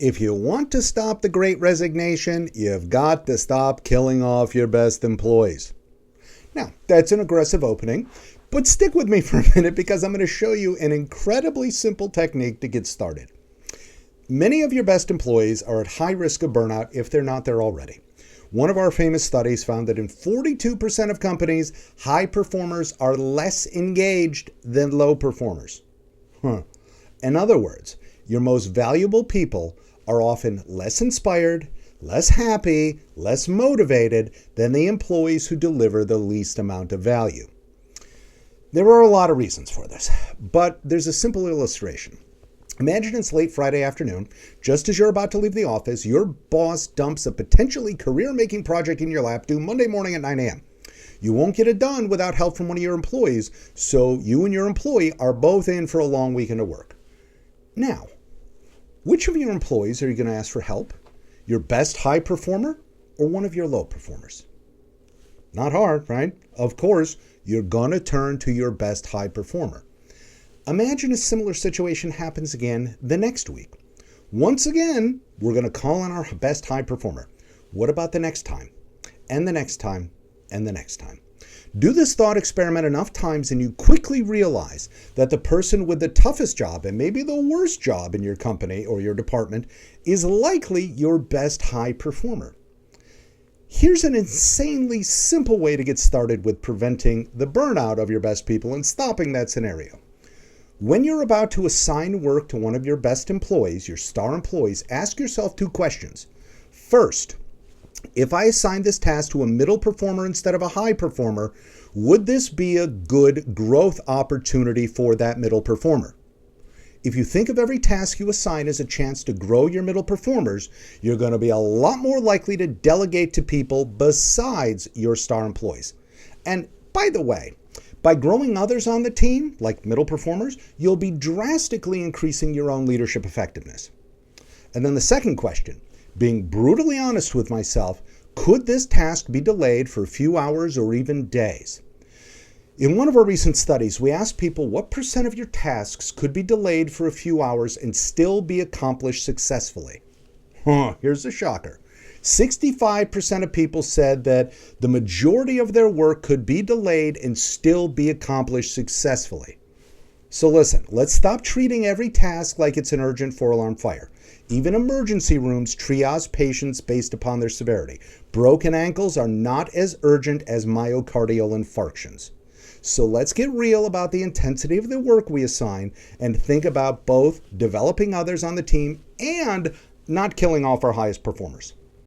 If you want to stop the Great Resignation, you've got to stop killing off your best employees. Now, that's an aggressive opening, but stick with me for a minute because I'm going to show you an incredibly simple technique to get started. Many of your best employees are at high risk of burnout if they're not there already. One of our famous studies found that in 42% of companies, high performers are less engaged than low performers. In other words, your most valuable people are often less inspired, less happy, less motivated than the employees who deliver the least amount of value. There are a lot of reasons for this, but there's a simple illustration. Imagine it's late Friday afternoon, just as you're about to leave the office, your boss dumps a potentially career-making project in your lap due Monday morning at 9 a.m. You won't get it done without help from one of your employees, so you and your employee are both in for a long weekend of work. Now, which of your employees are you going to ask for help? Your best high performer or one of your low performers? Not hard, right? Of course, you're going to turn to your best high performer. Imagine a similar situation happens again the next week. Once again, we're going to call on our best high performer. What about the next time? And the next time? And the next time? Do this thought experiment enough times and you quickly realize that the person with the toughest job and maybe the worst job in your company or your department is likely your best high performer. Here's an insanely simple way to get started with preventing the burnout of your best people and stopping that scenario. When you're about to assign work to one of your best employees, your star employees, ask yourself two questions. First, if I assign this task to a middle performer instead of a high performer, would this be a good growth opportunity for that middle performer? If you think of every task you assign as a chance to grow your middle performers, you're going to be a lot more likely to delegate to people besides your star employees. And by the way, by growing others on the team, like middle performers, you'll be drastically increasing your own leadership effectiveness. And then the second question, being brutally honest with myself, could this task be delayed for a few hours or even days? In one of our recent studies, we asked people what percent of your tasks could be delayed for a few hours and still be accomplished successfully. Here's the shocker. 65% of people said that the majority of their work could be delayed and still be accomplished successfully. So listen, let's stop treating every task like it's an urgent four-alarm fire. Even emergency rooms triage patients based upon their severity. Broken ankles are not as urgent as myocardial infarctions. So let's get real about the intensity of the work we assign and think about both developing others on the team and not killing off our highest performers.